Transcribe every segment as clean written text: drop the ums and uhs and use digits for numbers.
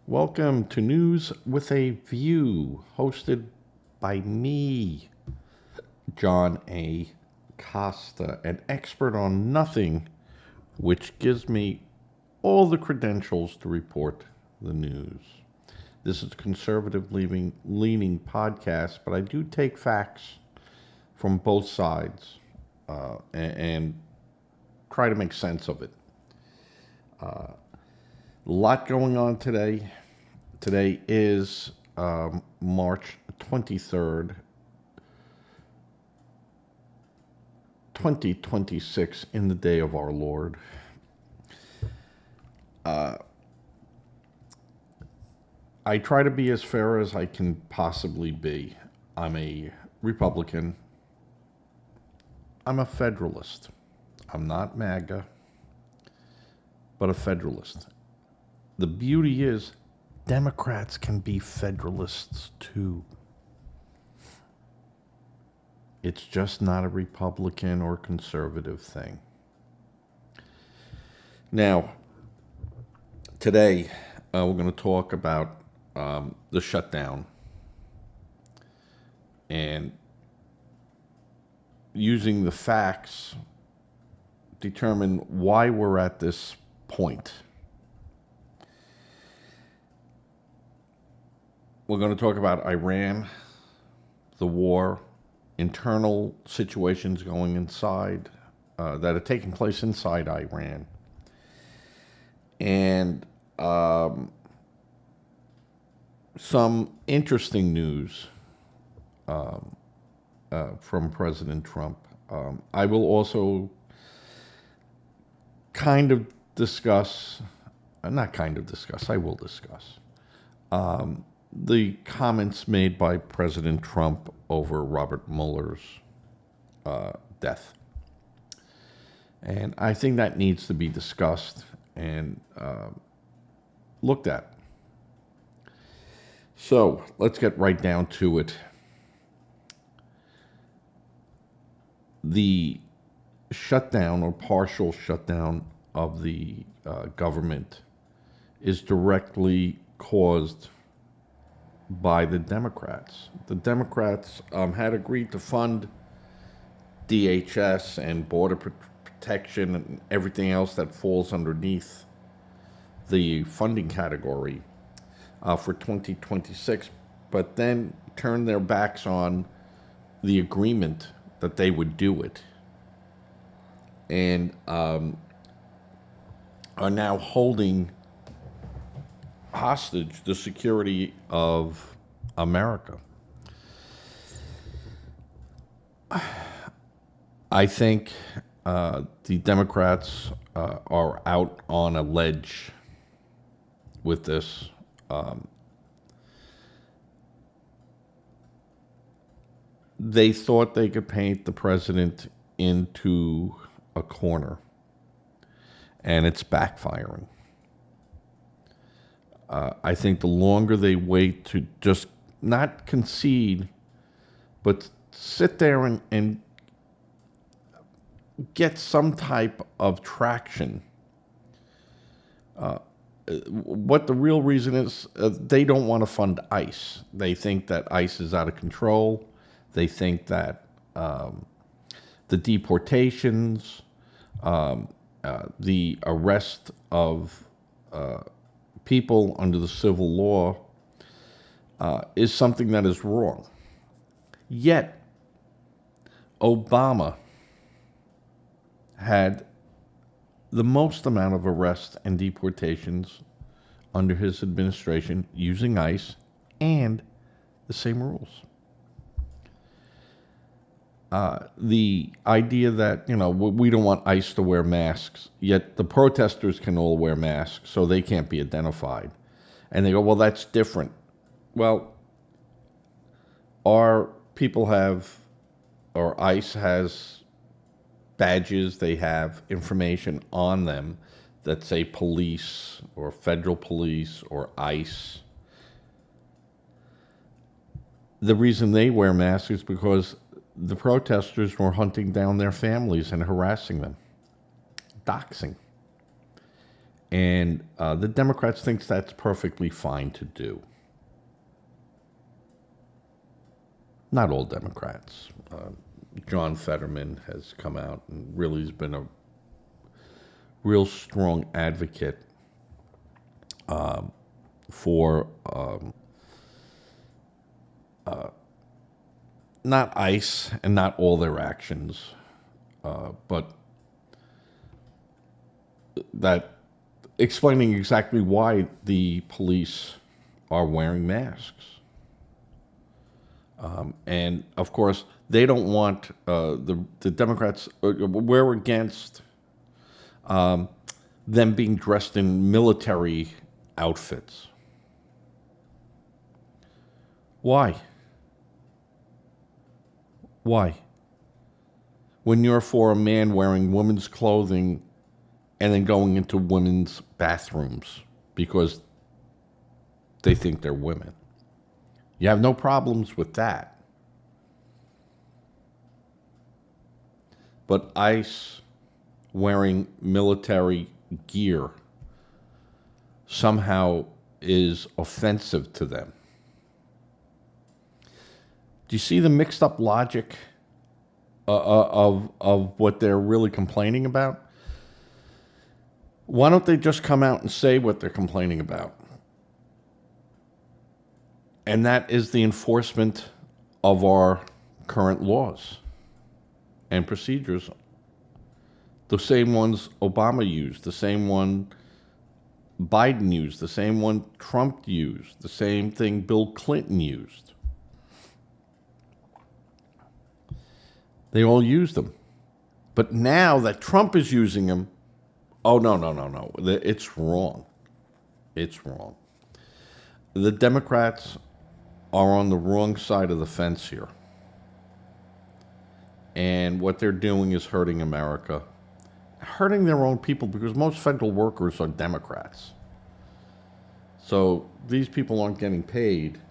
Welcome to News with a View, hosted by me, John A. Costa, an expert on nothing, which gives me all the credentials to report the news. This is a conservative leaning podcast, but I do take facts from both sides and try to make sense of it. A lot going on today. Today is March 23rd, 2026, in the day of our Lord. I try to be as fair as I can possibly be. I'm a Republican. I'm a Federalist. I'm not MAGA, but a Federalist. The beauty is Democrats can be Federalists too. It's just not a Republican or conservative thing. Now, today we're going to talk about the shutdown and using the facts determine why we're at this point. We're going to talk about Iran, the war, internal situations going inside that are taking place inside Iran, and some interesting news from President Trump. I will also kind of discuss, not kind of discuss, I will discuss the comments made by President Trump over Robert Mueller's death. And I think that needs to be discussed and looked at. So let's get right down to it. The shutdown or partial shutdown of the government is directly caused by the Democrats. The Democrats had agreed to fund DHS and border protection and everything else that falls underneath the funding category for 2026, but then turned their backs on the agreement that they would do it, and are now holding hostage the security of America. I think the Democrats are out on a ledge with this. They thought they could paint the president into a corner, and it's backfiring. I think the longer they wait to just not concede, but sit there and get some type of traction. What the real reason is, they don't want to fund ICE. They think that ICE is out of control. They think that the deportations, the arrest of people under the civil law is something that is wrong. Yet, Obama had the most amount of arrests and deportations under his administration using ICE and the same rules. The idea that, we don't want ICE to wear masks, yet the protesters can all wear masks, so they can't be identified. And they go, well, that's different. Well, our people have, or ICE has badges, they have information on them that say police or federal police or ICE. The reason they wear masks is because the protesters were hunting down their families and harassing them, doxing. And the Democrats think that's perfectly fine to do. Not all Democrats. John Fetterman has come out and really has been a real strong advocate for not ICE and not all their actions, but that explaining exactly why the police are wearing masks. And of course, they don't want the Democrats. We're against them being dressed in military outfits. Why? Why? When you're for a man wearing women's clothing and then going into women's bathrooms because they think they're women. You have no problems with that. But ICE wearing military gear somehow is offensive to them. Do you see the mixed up logic of what they're really complaining about? Why don't they just come out and say what they're complaining about? And that is the enforcement of our current laws and procedures. The same ones Obama used, the same one Biden used, the same one Trump used, the same thing Bill Clinton used. They all used them. But now that Trump is using them, oh, no. It's wrong. It's wrong. The Democrats are on the wrong side of the fence here. And what they're doing is hurting America, hurting their own people, because most federal workers are Democrats. So these people aren't getting paid.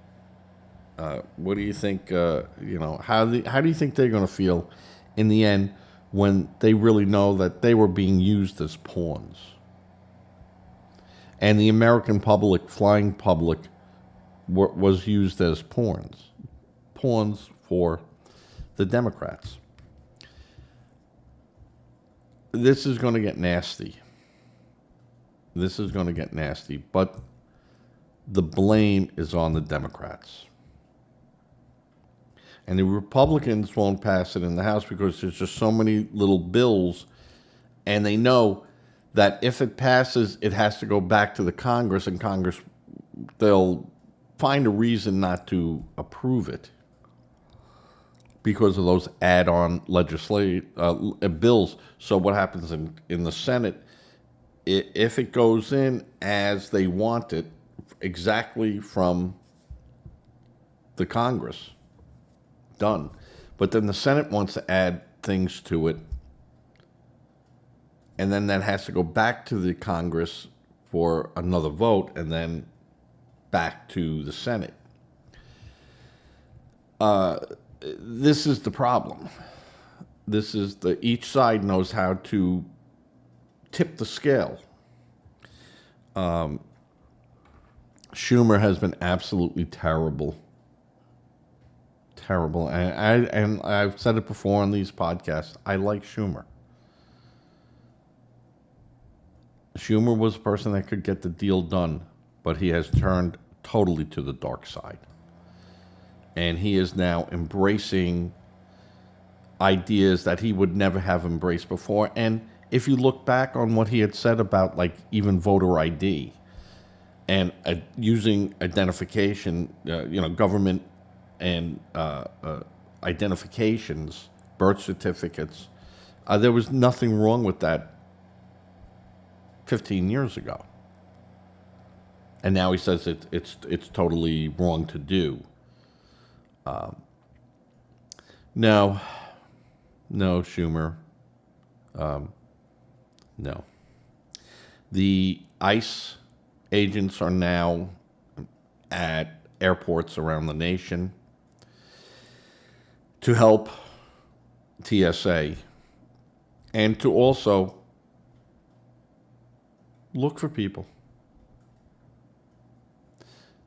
What do you think, how do you think they're going to feel in the end when they really know that they were being used as pawns? And the American public, flying public, was used as pawns for the Democrats. This is going to get nasty. But the blame is on the Democrats. And the Republicans won't pass it in the House because there's just so many little bills, and they know that if it passes, it has to go back to the Congress, and Congress, they'll find a reason not to approve it because of those add-on bills. So what happens in the Senate, if it goes in as they want it, exactly from the Congress, done. But then the Senate wants to add things to it, and then that has to go back to the Congress for another vote, and then back to the Senate. This is the problem. Each side knows how to tip the scale. Schumer has been absolutely terrible. And I've said it before on these podcasts. I like Schumer. Schumer was a person that could get the deal done, but he has turned totally to the dark side. And he is now embracing ideas that he would never have embraced before. And if you look back on what he had said about, like, even voter ID and using identification, government and identifications, birth certificates, there was nothing wrong with that 15 years ago. And now he says it's totally wrong to do. No, Schumer. No. The ICE agents are now at airports around the nation to help TSA and to also Look for people.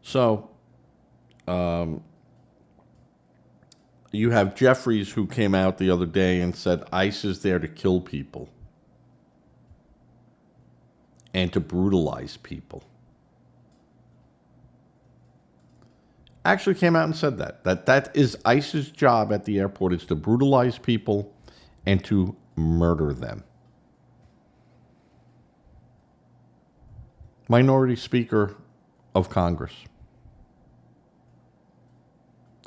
So, you have Jeffries, who came out the other day and said ICE is there to kill people and to brutalize people. Actually came out and said that is ICE's job at the airport, is to brutalize people and to murder them. Minority Speaker of Congress,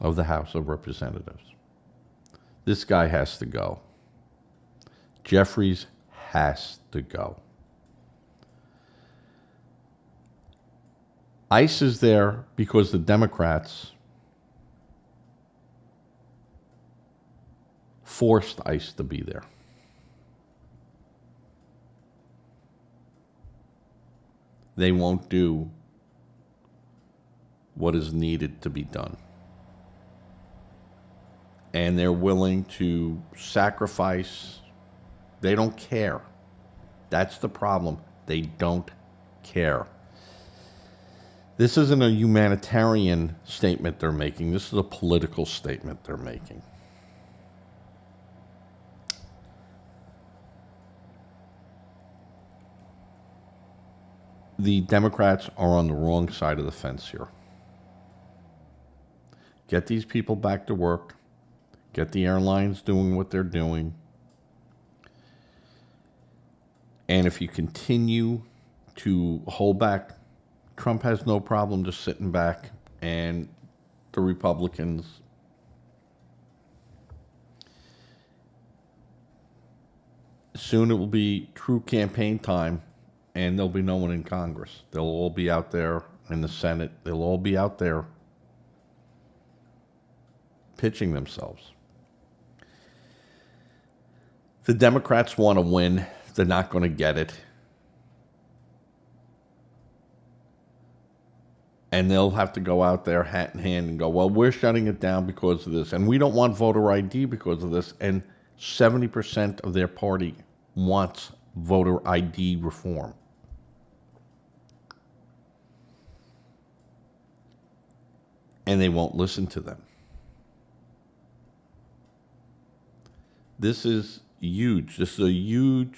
of the House of Representatives. This guy has to go. Jeffries has to go. ICE is there because the Democrats forced ICE to be there. They won't do what is needed to be done. And they're willing to sacrifice. They don't care. That's the problem. They don't care. This isn't a humanitarian statement they're making. This is a political statement they're making. The Democrats are on the wrong side of the fence here. Get these people back to work. Get the airlines doing what they're doing. And if you continue to hold back, Trump has no problem just sitting back, and the Republicans soon it will be true campaign time, and there'll be no one in Congress. They'll all be out there in the Senate. They'll all be out there pitching themselves. The Democrats want to win. They're not going to get it. And they'll have to go out there hat in hand and go, well, we're shutting it down because of this. And we don't want voter ID because of this. And 70% of their party wants voter ID reform. And they won't listen to them. This is huge. This is a huge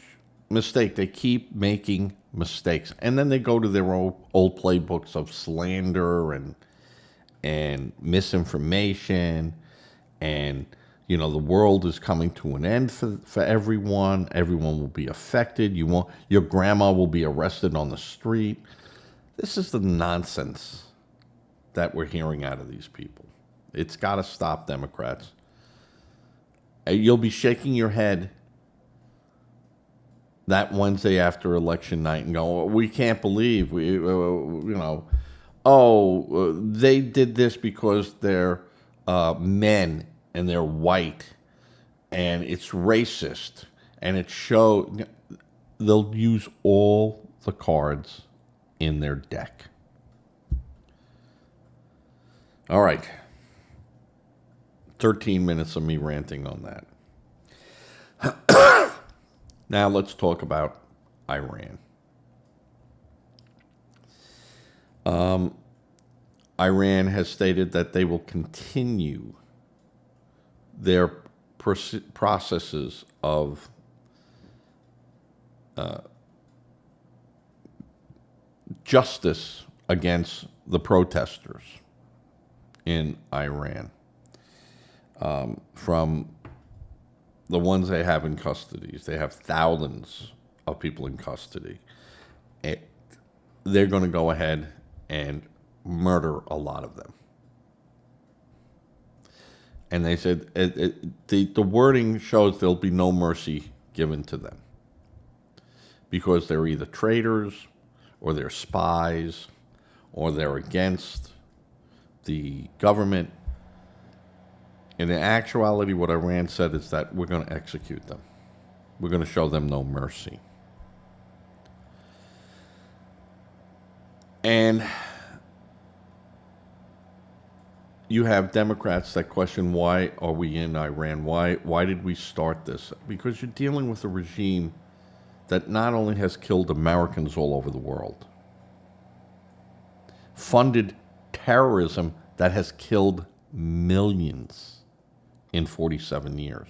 mistake. They keep making mistakes. And then they go to their old playbooks of slander and misinformation. And, you know, the world is coming to an end for everyone. Everyone will be affected. Your grandma will be arrested on the street. This is the nonsense that we're hearing out of these people. It's got to stop, Democrats. You'll be shaking your head that Wednesday after election night and go, we can't believe they did this because they're men and they're white and it's racist and it shows. They'll use all the cards in their deck. All right. 13 minutes of me ranting on that. Now let's talk about Iran. Iran has stated that they will continue their processes of justice against the protesters in Iran. From the ones they have in custody. They have thousands of people in custody. They're going to go ahead and murder a lot of them. And they said the wording shows there'll be no mercy given to them because they're either traitors or they're spies or they're against the government. In actuality, what Iran said is that we're going to execute them. We're going to show them no mercy. And you have Democrats that question, why are we in Iran? Why did we start this? Because you're dealing with a regime that not only has killed Americans all over the world, funded terrorism that has killed millions in 47 years.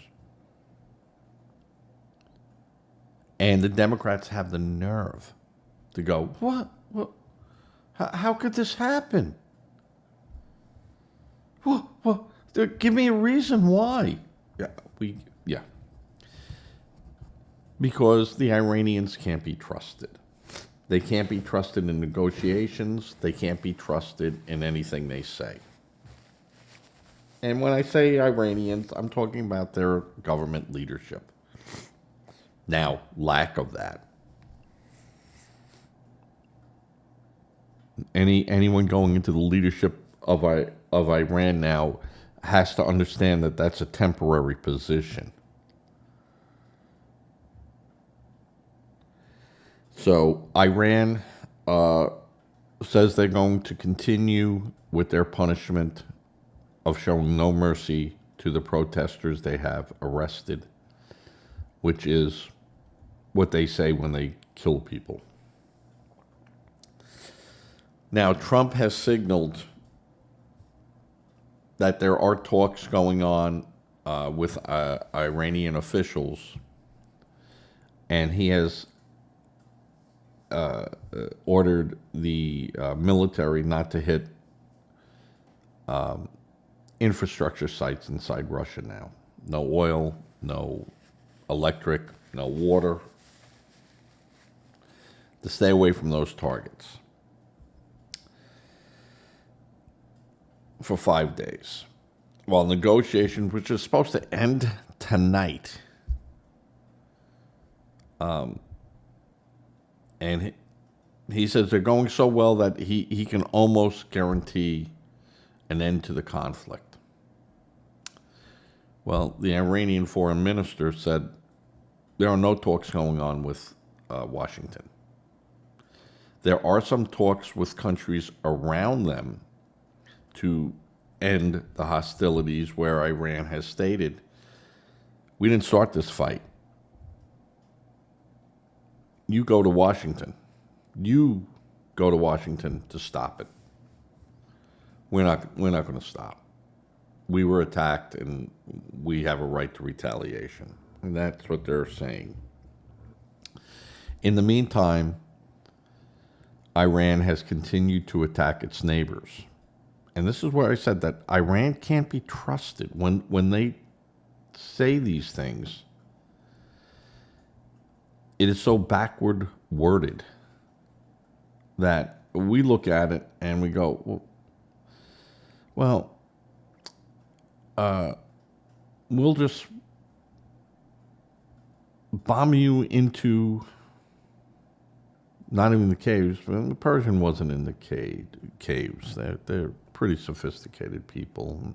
And the Democrats have the nerve to go, what? How could this happen? What? Give me a reason why. Yeah. Because the Iranians can't be trusted. They can't be trusted in negotiations. They can't be trusted in anything they say. And when I say Iranians, I'm talking about their government leadership. Now, lack of that. Anyone going into the leadership of Iran now has to understand that that's a temporary position. So Iran says they're going to continue with their punishment of showing no mercy to the protesters they have arrested, which is what they say when they kill people. Now, Trump has signaled that there are talks going on with Iranian officials, and he has ordered the military not to hit infrastructure sites inside Russia now. No oil, no electric, no water. To stay away from those targets for 5 days. While negotiations, which is supposed to end tonight, and he says they're going so well that he can almost guarantee an end to the conflict. Well, the Iranian foreign minister said there are no talks going on with Washington. There are some talks with countries around them to end the hostilities, where Iran has stated, we didn't start this fight. You go to Washington. You go to Washington to stop it. We're not going to stop. We were attacked, and we have a right to retaliation. And that's what they're saying. In the meantime, Iran has continued to attack its neighbors. And this is where I said that Iran can't be trusted. When they say these things, it is so backward worded that we look at it and we go, well, we'll just bomb you into not even the caves. The Persian wasn't in the caves. They're pretty sophisticated people.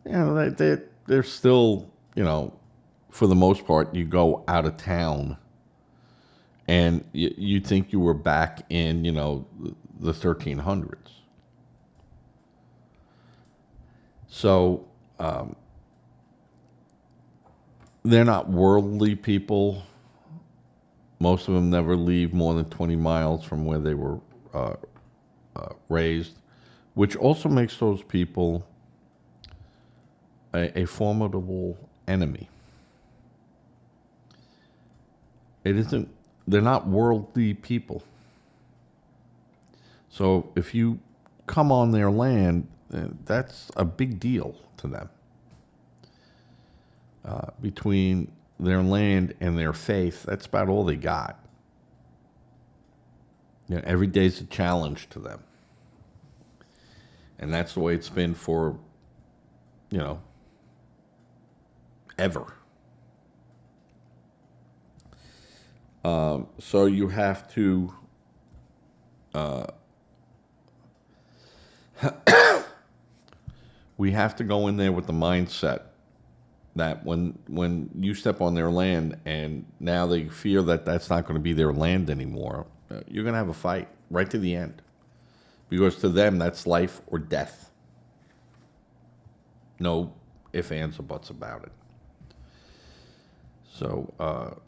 You know, they're still, you know, for the most part, you go out of town and you think you were back in, you know, the 1300s. So they're not worldly people. Most of them never leave more than 20 miles from where they were raised, which also makes those people a formidable enemy. They're not worldly people. So if you come on their land, that's a big deal to them. Between their land and their faith, that's about all they got. You know, every day's a challenge to them. And that's the way it's been for, you know, ever. So you have to we have to go in there with the mindset that when you step on their land and now they fear that that's not going to be their land anymore, you're going to have a fight right to the end. Because to them, that's life or death. No ifs, ands, or buts about it. So,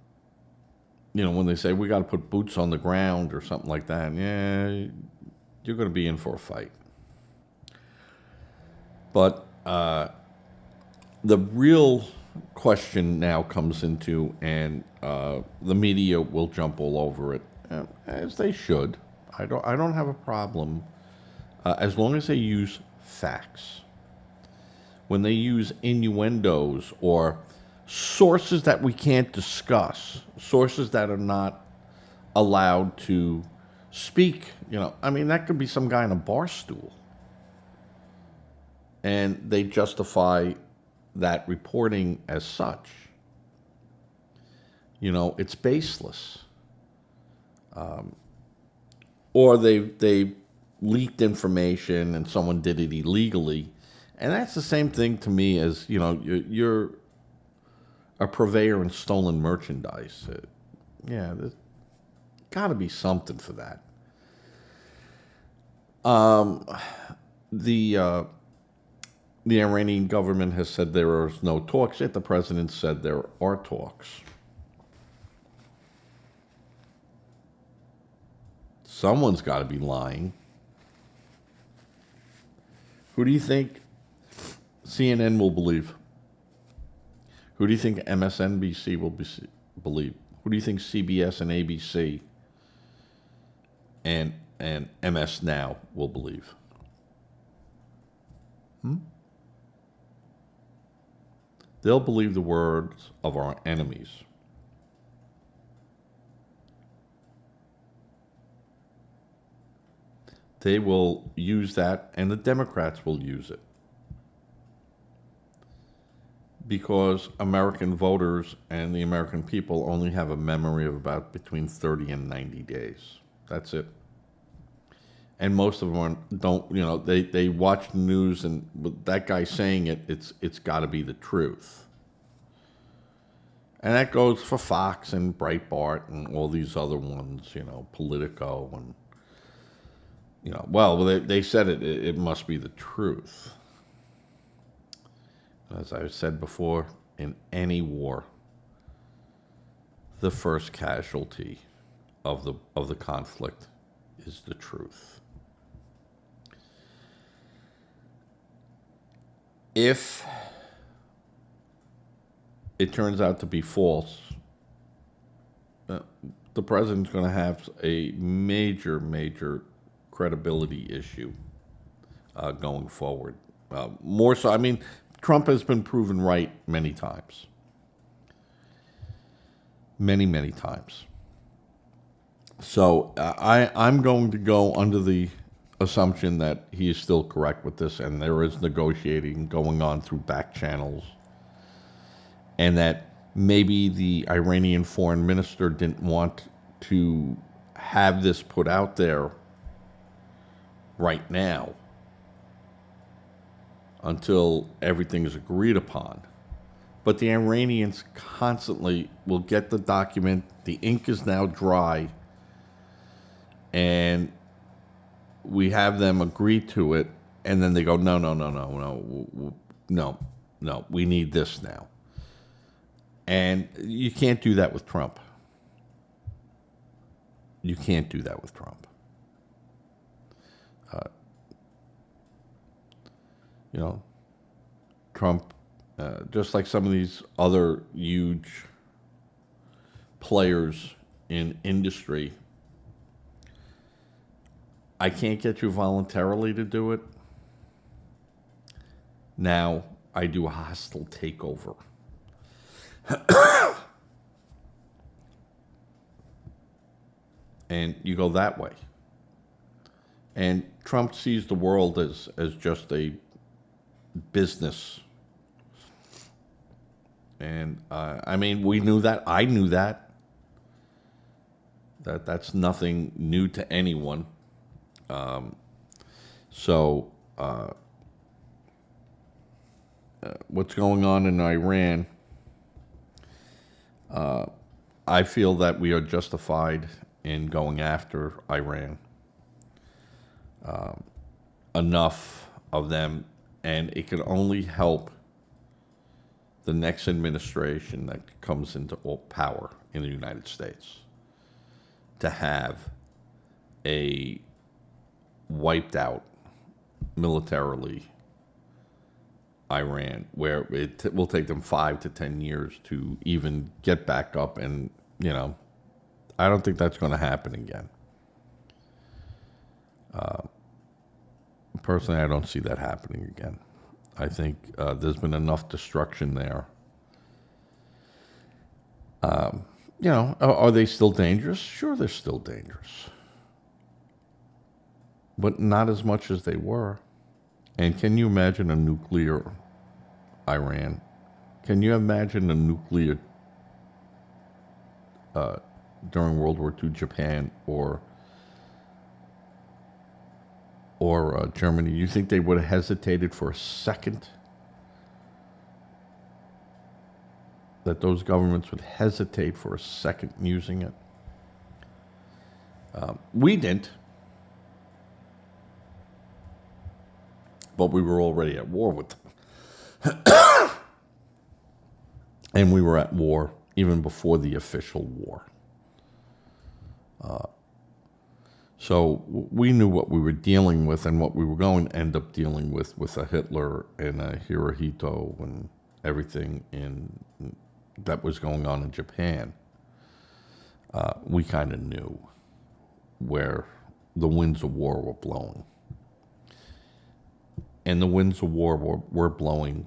when they say we got to put boots on the ground or something like that, yeah, you're going to be in for a fight. But the real question now comes into, and the media will jump all over it, as they should. I don't have a problem as long as they use facts. When they use innuendos or sources that we can't discuss, sources that are not allowed to speak, I mean, that could be some guy in a bar stool. And they justify that reporting as such. It's baseless. Or they leaked information and someone did it illegally. And that's the same thing to me as, you're a purveyor in stolen merchandise. Yeah, there's got to be something for that. The Iranian government has said there is no talks, yet the president said there are talks. Someone's got to be lying. Who do you think CNN will believe? Who do you think MSNBC will believe? Who do you think CBS and ABC and MS Now will believe? They'll believe the words of our enemies. They will use that, and the Democrats will use it. Because American voters and the American people only have a memory of about between 30 and 90 days. That's it. And most of them don't, they watch the news, and with that guy saying it, it's got to be the truth. And that goes for Fox and Breitbart and all these other ones, Politico and, well, they said it must be the truth. As I've said before, in any war, the first casualty of the conflict is the truth. If it turns out to be false, the president's going to have a major, major credibility issue going forward. More so, I mean, Trump has been proven right many times. Many, many times. So I'm going to go under the assumption that he is still correct with this, and there is negotiating going on through back channels, and that maybe the Iranian foreign minister didn't want to have this put out there right now until everything is agreed upon. But the Iranians constantly will get the document, the ink is now dry, and we have them agree to it, and then they go, no, we need this now. And you can't do that with Trump. You can't do that with Trump. Trump, just like some of these other huge players in industry, I can't get you voluntarily to do it. Now I do a hostile takeover. And you go that way. And Trump sees the world as just a business. And I mean, we knew that. I knew that. That's nothing new to anyone. So what's going on in Iran, I feel that we are justified in going after Iran. Enough of them, and it can only help the next administration that comes into power in the United States. to have a wiped out militarily Iran, where it will take them 5 to 10 years to even get back up. And, I don't think that's going to happen again. Personally, I don't see that happening again. I think there's been enough destruction there. Are they still dangerous? Sure, they're still dangerous. But not as much as they were. And can you imagine a nuclear Iran? Can you imagine a nuclear during World War II Japan or Germany? You think they would have hesitated for a second? That those governments would hesitate for a second using it? We didn't. But we were already at war with them. And we were at war even before the official war. So we knew what we were dealing with and what we were going to end up dealing with a Hitler and a Hirohito and everything that was going on in Japan. We kind of knew where the winds of war were blowing. And the winds of war were blowing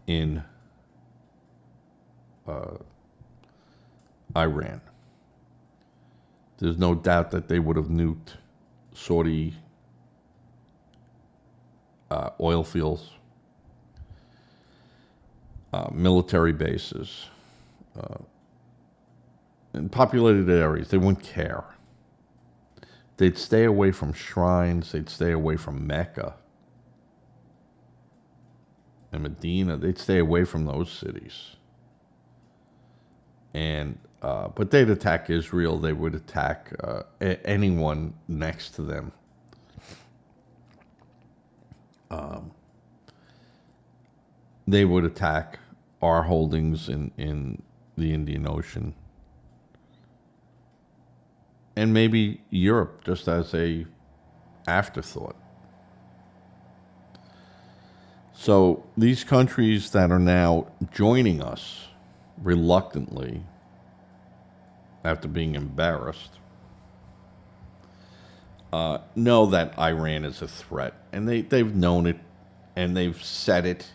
in Iran. There's no doubt that they would have nuked Saudi oil fields, military bases, in populated areas. They wouldn't care. They'd stay away from shrines. They'd stay away from Mecca and Medina. They'd stay away from those cities. And but they'd attack Israel. They would attack anyone next to them. They would attack our holdings in the Indian Ocean. And maybe Europe, just as a afterthought. So these countries that are now joining us reluctantly, after being embarrassed, know that Iran is a threat. And they've known it, and they've said it,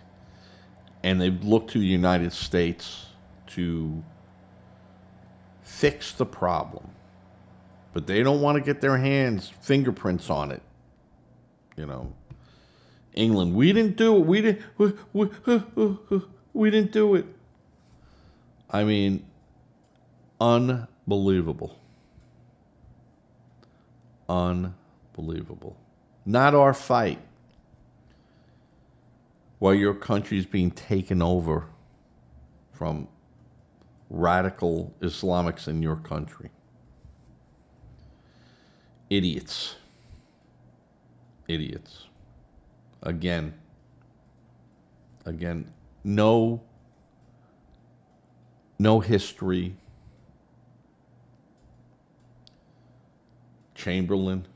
and they've looked to the United States to fix the problem. But they don't want to get their fingerprints on it. England, we didn't do it. We didn't do it. I mean, unbelievable. Unbelievable. Not our fight. While your country's being taken over from radical Islamics in your country. Idiots. Again, no history. Chamberlain.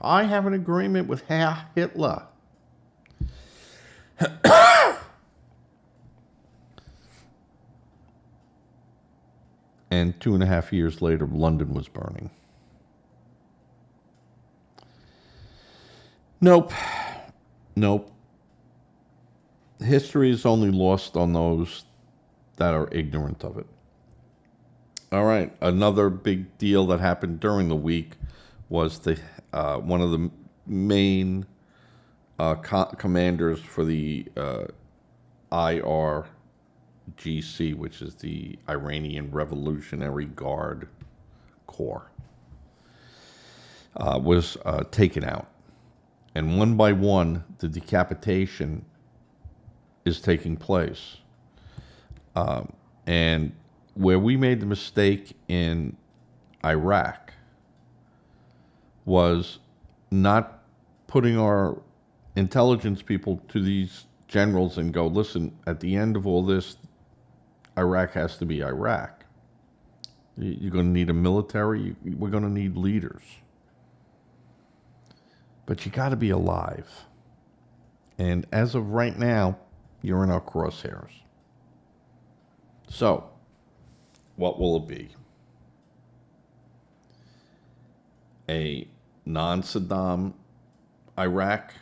I have an agreement with Hitler. And 2.5 years later, London was burning. Nope. History is only lost on those that are ignorant of it. All right, another big deal that happened during the week was one of the main commanders for the IRGC, which is the Iranian Revolutionary Guard Corps, was taken out. And one by one, the decapitation is taking place. And where we made the mistake in Iraq was not putting our intelligence people to these generals and go, listen, at the end of all this, Iraq has to be Iraq. You're going to need a military. We're going to need leaders. But you got to be alive. And as of right now, you're in our crosshairs. So, what will it be? A non-Saddam Iraq?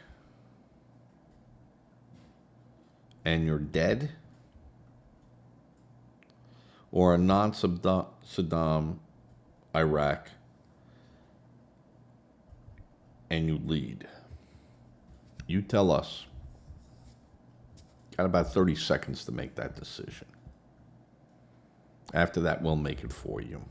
And you're dead? Or a non-Saddam Iraq and you lead? You tell us. Got about 30 seconds to make that decision. After that, we'll make it for you.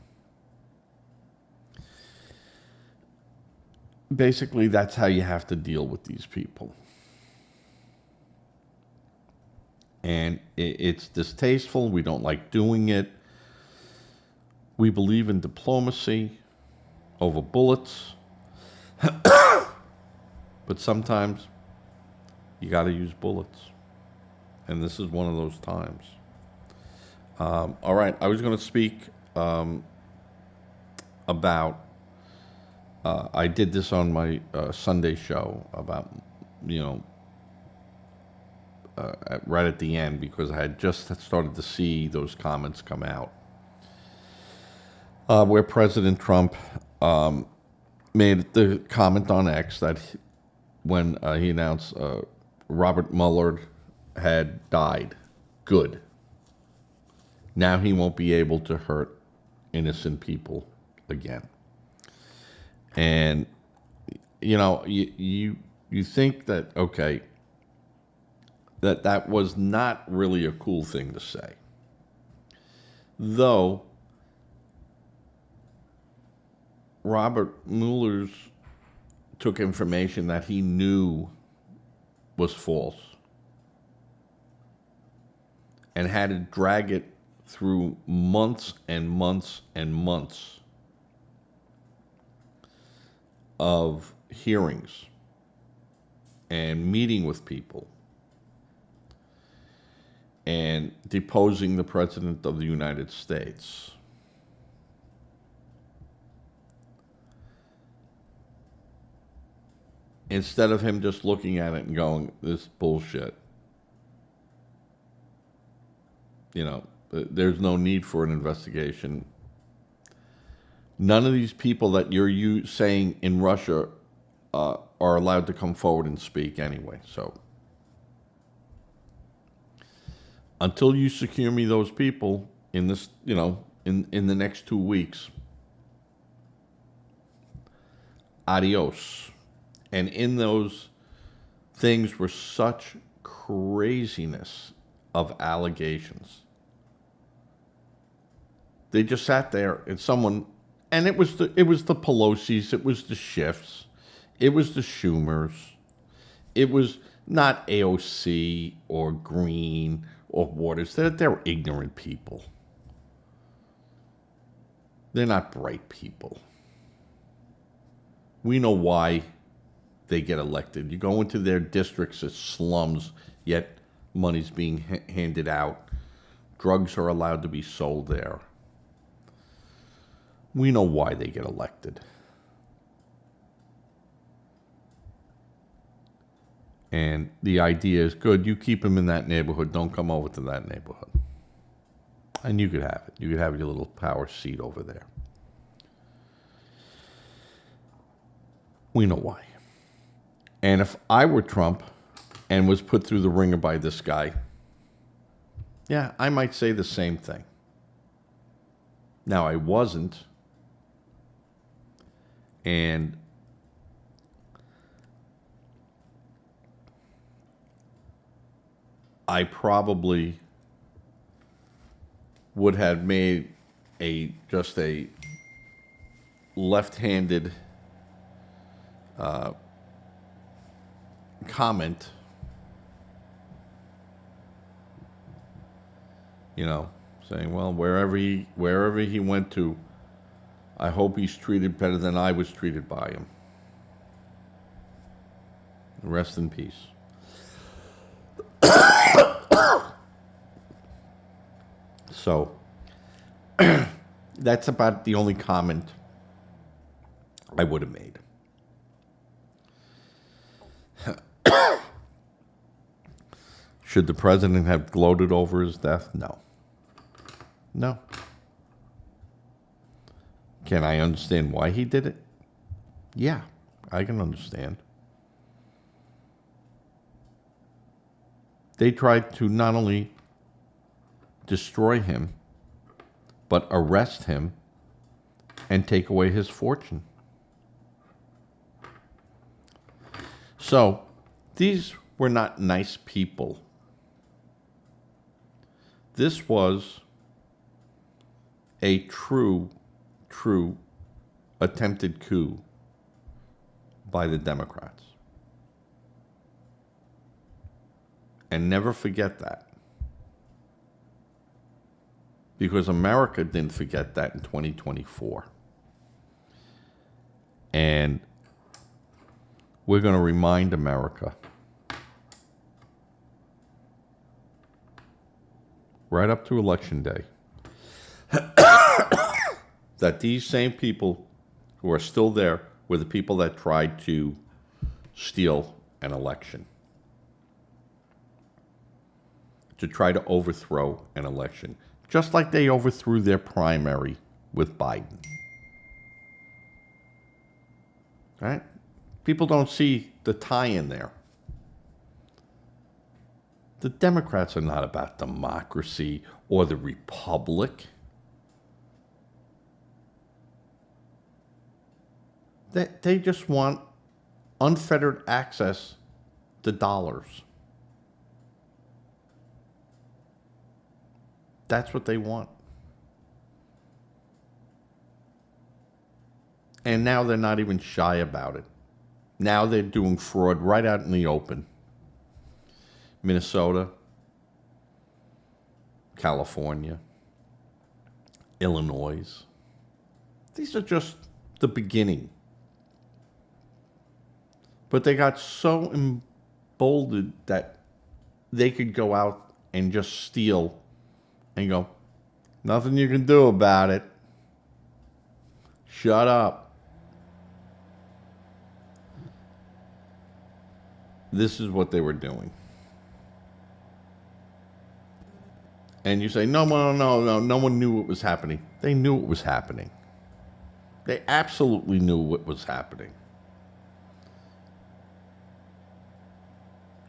Basically, that's how you have to deal with these people. And it's distasteful. We don't like doing it. We believe in diplomacy over bullets. But sometimes you got to use bullets. And this is one of those times. All right, I was going to speak about, I did this on my Sunday show about, right at the end, because I had just started to see those comments come out, where President Trump made the comment on X that when he announced Robert Mueller had died. Good. Now he won't be able to hurt innocent people again. And, you think that, okay, that was not really a cool thing to say. Though Robert Mueller's took information that he knew was false and had to drag it through months and months and months of hearings and meeting with people and deposing the President of the United States. Instead of him just looking at it and going, this bullshit. There's no need for an investigation. None of these people that you're saying in Russia are allowed to come forward and speak anyway. So until you secure me those people in this, in the next 2 weeks, adios. And in those things were such craziness of allegations. They just sat there and it was the Pelosi's, it was the Schiffs, it was the Schumers, it was not AOC or Green or Waters. They're ignorant people. They're not bright people. We know why they get elected. You go into their districts as slums, yet money's being handed out. Drugs are allowed to be sold there. We know why they get elected. And the idea is, good, you keep them in that neighborhood, don't come over to that neighborhood. And you could have it. You could have your little power seat over there. We know why. And if I were Trump and was put through the ringer by this guy, yeah, I might say the same thing. Now, I wasn't. And I probably would have made just a left-handed comment, saying, well, wherever he went to, I hope he's treated better than I was treated by him. Rest in peace. So that's about the only comment I would have made. Should the president have gloated over his death? No. No. Can I understand why he did it? Yeah, I can understand. They tried to not only destroy him, but arrest him and take away his fortune. So, these were not nice people. This was a true attempted coup by the Democrats. And never forget that. Because America didn't forget that in 2024. And we're going to remind America right up to Election Day that these same people who are still there were the people that tried to steal an election, to try to overthrow an election, just like they overthrew their primary with Biden. Right? People don't see the tie-in there. The Democrats are not about democracy or the republic. They just want unfettered access to dollars. That's what they want. And now they're not even shy about it. Now they're doing fraud right out in the open. Minnesota, California, Illinois. These are just the beginning. But they got so emboldened that they could go out and just steal and go, nothing you can do about it. Shut up. This is what they were doing. And you say, no one knew what was happening. They knew what was happening. They absolutely knew what was happening.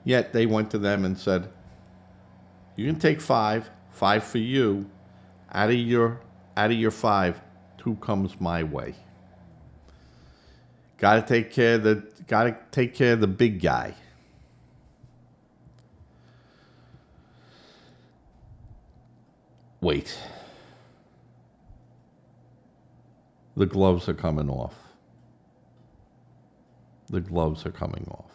Yet they went to them and said, you can take five for you. Out of your 5, 2 comes my way. Gotta take care of the big guy. Wait. The gloves are coming off. The gloves are coming off.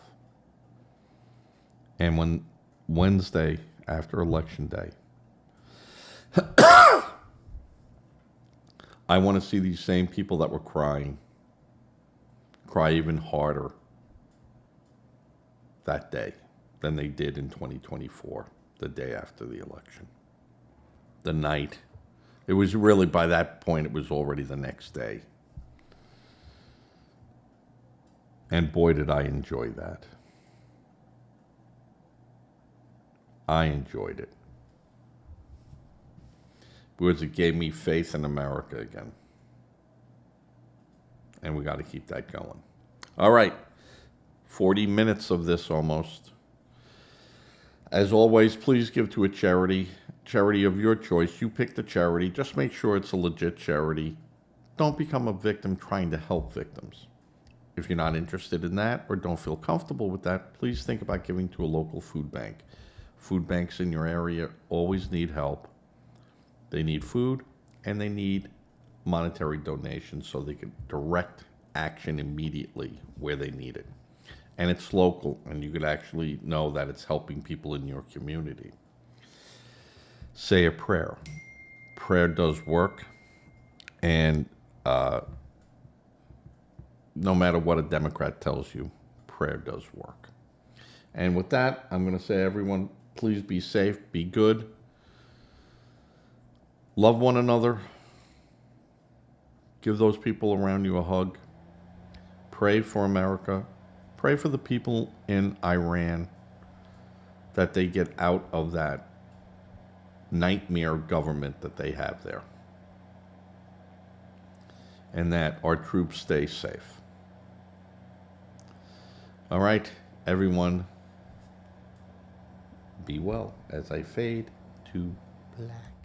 And when Wednesday, after Election Day, I want to see these same people that were crying cry even harder that day than they did in 2024, the day after the election. The night. It was really, by that point, it was already the next day. And boy, did I enjoy that. I enjoyed it. Because it gave me faith in America again. And we got to keep that going. All right. 40 minutes of this almost. As always, please give to a charity of your choice. You pick the charity. Just make sure it's a legit charity. Don't become a victim trying to help victims. If you're not interested in that or don't feel comfortable with that, please think about giving to a local food bank. Food banks in your area always need help. They need food and they need monetary donations so they can direct action immediately where they need it. And it's local, and you could actually know that it's helping people in your community. Say a prayer. Prayer does work, and no matter what a Democrat tells you, prayer does work. And with that, I'm going to say, everyone, please be safe, be good. Love one another. Give those people around you a hug. Pray for America. Pray for the people in Iran that they get out of that nightmare government that they have there. And that our troops stay safe. All right, everyone, be well as I fade to black.